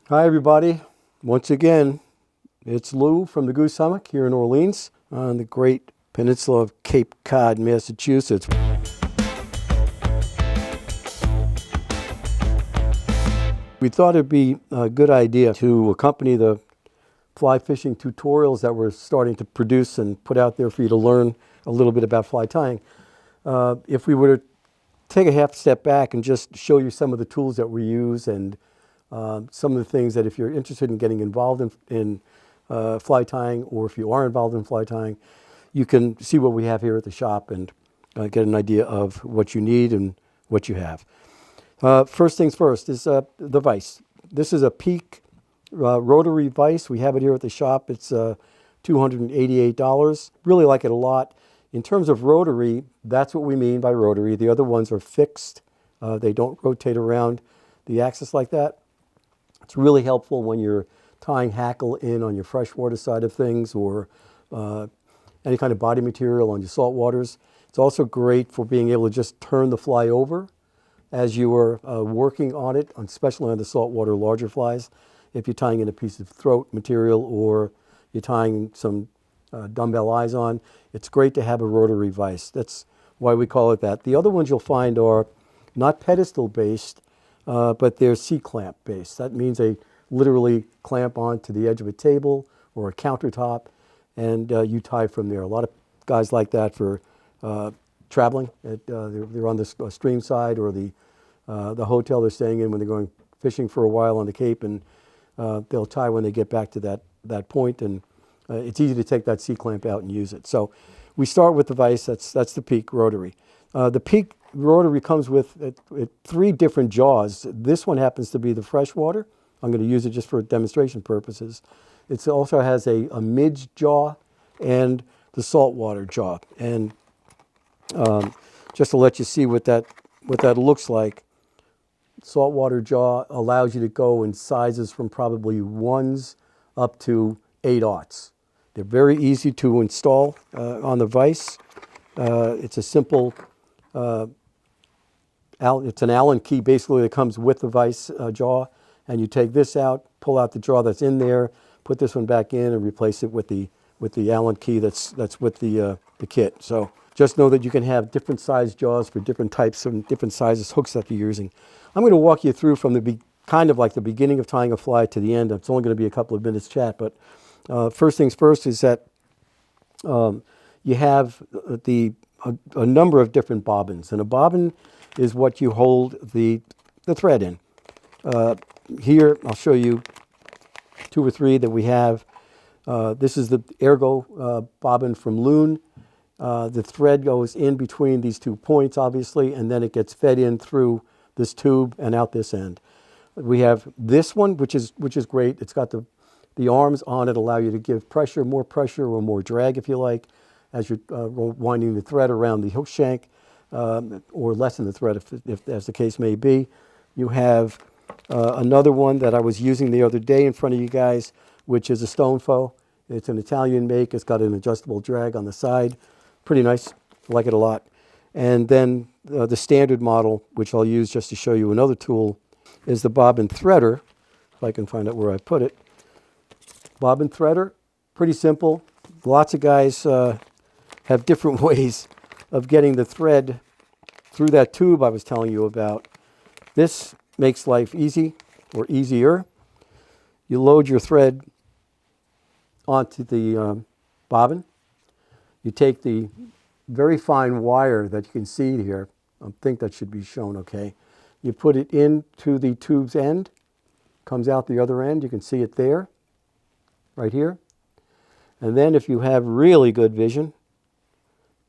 Hi everybody, once again it's Lou from the Goose Hummock here in Orleans on the great peninsula of Cape Cod, Massachusetts. We thought it'd be a good idea to accompany the fly fishing tutorials that we're starting to produce and put out there for you to learn a little bit about fly tying. If we were to take a half step back and just show you some of the tools that we use and some of the things that if you're interested in getting involved in fly tying, or if you are involved in fly tying, you can see what we have here at the shop and get an idea of what you need and what you have. First things first is the vise. This is a Peak rotary vise. We have it here at the shop. It's $288. Really like it a lot. In terms of rotary, that's what we mean by rotary. The other ones are fixed. They don't rotate around the axis like that. It's really helpful when you're tying hackle in on your freshwater side of things, or any kind of body material on your saltwaters. It's also great for being able to just turn the fly over as you are working on it, especially on the saltwater larger flies. If you're tying in a piece of throat material or you're tying some dumbbell eyes on, it's great to have a rotary vise. That's why we call it that. The other ones you'll find are not pedestal based, but they're C-clamp based. That means they literally clamp onto the edge of a table or a countertop, and you tie from there. A lot of guys like that for traveling. They're on the stream side or the hotel they're staying in when they're going fishing for a while on the Cape, and they'll tie when they get back to that point, and it's easy to take that C-clamp out and use it. So we start with the vise. That's the Peak rotary. The Peak rotary comes with 3 different jaws. This one happens to be the freshwater. I'm going to use it just for demonstration purposes. It also has a midge jaw and the saltwater jaw. And just to let you see what that looks like, saltwater jaw allows you to go in sizes from probably 1s up to 8/0. They're very easy to install on the vise. It's a simple it's an Allen key basically that comes with the vise jaw, and you take this out, pull out the jaw that's in there, put this one back in, and replace it with the Allen key that's with the kit. So just know that you can have different size jaws for different types and different sizes hooks that you're using. I'm going to walk you through from kind of like the beginning of tying a fly to the end. It's only going to be a couple of minutes chat, but first things first is that you have a number of different bobbins, and a bobbin is what you hold the thread in. Here I'll show you 2 or 3 that we have. This is the Ergo bobbin from Loon. The thread goes in between these 2 points, obviously, and then it gets fed in through this tube and out this end. We have this one, which is great. It's got the arms on it, allow you to give pressure, more pressure or more drag if you like, as you're winding the thread around the hook shank, or lessen the thread if as the case may be. You have another one that I was using the other day in front of you guys, which is a Stonefoe. It's an Italian make. It's got an adjustable drag on the side. Pretty nice. I like it a lot. And then the standard model, which I'll use just to show you another tool, is the bobbin threader. If I can find out where I put it. Bobbin threader, pretty simple. Lots of guys have different ways of getting the thread through that tube I was telling you about. This makes life easy, or easier. You load your thread onto the bobbin. You take the very fine wire that you can see here. I think that should be shown okay. You put it into the tube's end, comes out the other end. You can see it there, right here. And then if you have really good vision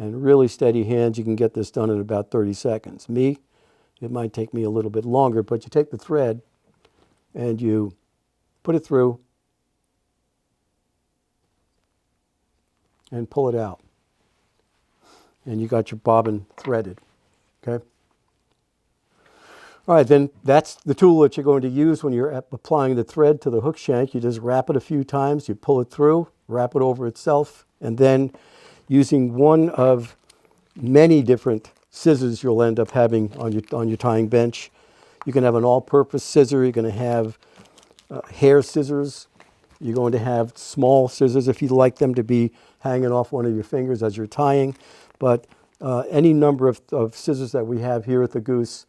and really steady hands, you can get this done in about 30 seconds. It might take me a little bit longer, but you take the thread and you put it through and pull it out. And you got your bobbin threaded, okay? All right, then that's the tool that you're going to use when you're applying the thread to the hook shank. You just wrap it a few times, you pull it through, wrap it over itself, and then using one of many different scissors you'll end up having on your tying bench. You can have an all-purpose scissor. You're going to have hair scissors. You're going to have small scissors if you like them to be hanging off one of your fingers as you're tying. But any number of scissors that we have here at the Goose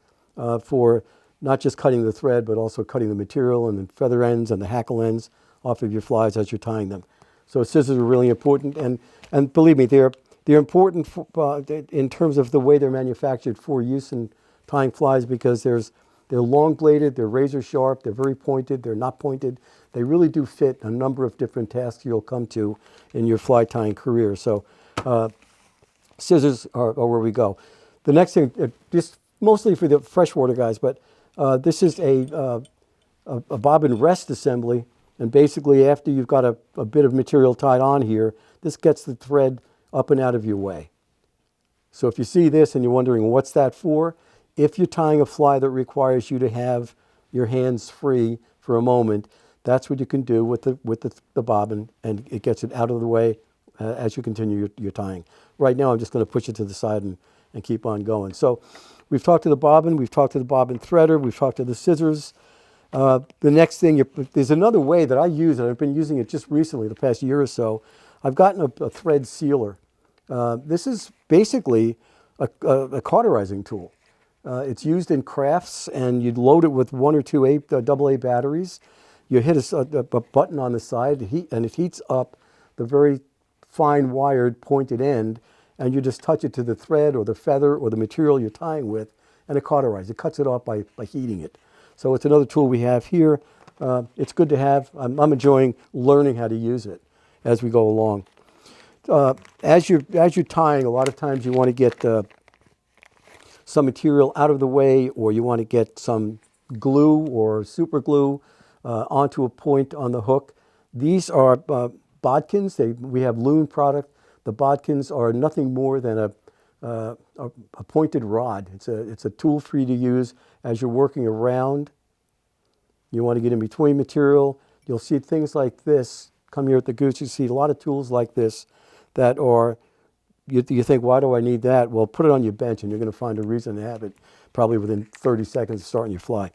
for not just cutting the thread, but also cutting the material and the feather ends and the hackle ends off of your flies as you're tying them. So scissors are really important, and believe me, they're important in terms of the way they're manufactured for use in tying flies, because they're long bladed, they're razor sharp, they're very pointed, they're not pointed. They really do fit a number of different tasks you'll come to in your fly tying career. So scissors are where we go. The next thing, just mostly for the freshwater guys, but this is a bobbin rest assembly. And basically, after you've got a bit of material tied on here, this gets the thread up and out of your way. So if you see this and you're wondering what's that for, if you're tying a fly that requires you to have your hands free for a moment, that's what you can do with the bobbin, and it gets it out of the way as you continue your tying. Right now, I'm just going to push it to the side and keep on going. So we've talked to the bobbin, we've talked to the bobbin threader, we've talked to the scissors. The next thing, there's another way that I use, and I've been using it just recently, the past year or so. I've gotten a thread sealer. This is basically a cauterizing tool. It's used in crafts, and you'd load it with 1 or 2 AA batteries. You hit a button on the side, and it heats up the very fine wired pointed end, and you just touch it to the thread or the feather or the material you're tying with, and it cauterizes. It cuts it off by heating it. So it's another tool we have here. It's good to have. I'm enjoying learning how to use it as we go along. As you're tying, a lot of times you want to get some material out of the way, or you want to get some glue or super glue onto a point on the hook. These are Bodkins. We have Loon product. The Bodkins are nothing more than a pointed rod. It's a tool for you to use as you're working around. You want to get in between material. You'll see things like this come here at the Goose. You see a lot of tools like this that are, you think, why do I need that? Well, put it on your bench and you're going to find a reason to have it probably within 30 seconds of starting your fly.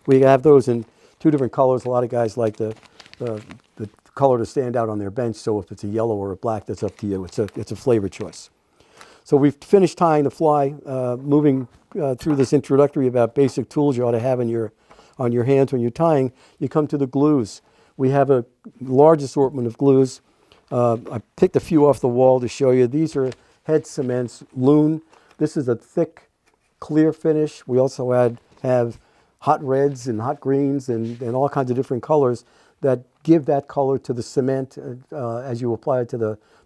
We have those in 2 different colors. A lot of guys like the color to stand out on their bench, so if it's a yellow or a black, that's up to you. It's a flavor choice. So we've finished tying the fly, moving through this introductory about basic tools you ought to have on your hands when you're tying. You come to the glues. We have a large assortment of glues. I picked a few off the wall to show you. These are head cements, Loon. This is a thick, clear finish. We also have hot reds and hot greens and all kinds of different colors that give that color to the cement as you apply it to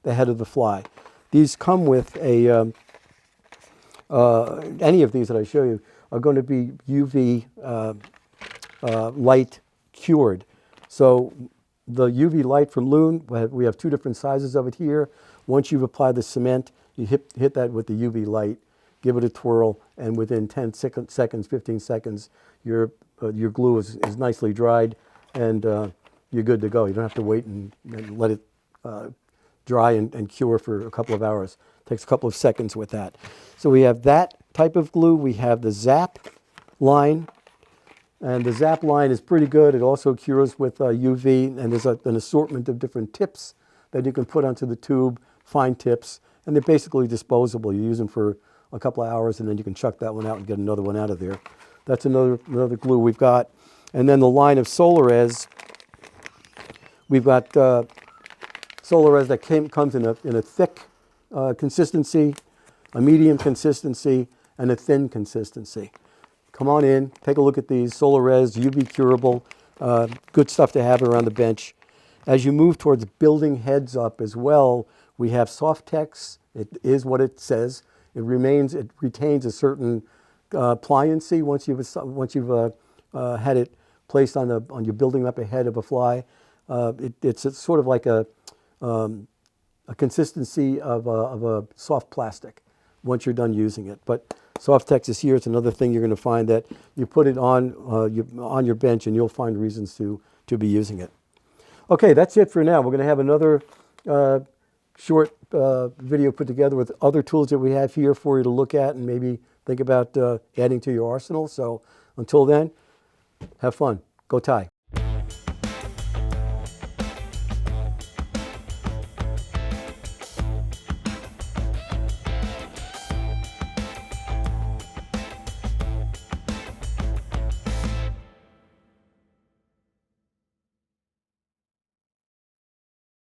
the head of the fly. These come with any of these that I show you are going to be UV light cured. So the UV light from Loon, we have 2 different sizes of it here. Once you've applied the cement, you hit that with the UV light, give it a twirl, and within 10 seconds, 15 seconds, your glue is nicely dried, and you're good to go. You don't have to wait and let it dry and cure for a couple of hours. It takes a couple of seconds with that. So we have that type of glue. We have the Zap line. And the Zap line is pretty good. It also cures with UV, and there's an assortment of different tips that you can put onto the tube, fine tips, and they're basically disposable. You use them for a couple of hours, and then you can chuck that one out and get another one out of there. That's another glue we've got. And then the line of SOLAREZ. We've got SOLAREZ that comes in a thick consistency, a medium consistency, and a thin consistency. Come on in, take a look at these. SOLAREZ, UV curable, good stuff to have around the bench. As you move towards building heads up as well, we have SOFTEX. It is what it says. It retains a certain pliancy once you've had it placed on your building up a head of a fly. It's sort of like a consistency of a soft plastic once you're done using it. But SOFTEX is here. It's another thing you're going to find that you put it on your bench and you'll find reasons to be using it. Okay, that's it for now. We're going to have another short video put together with other tools that we have here for you to look at and maybe think about adding to your arsenal. So until then, have fun. Go tie.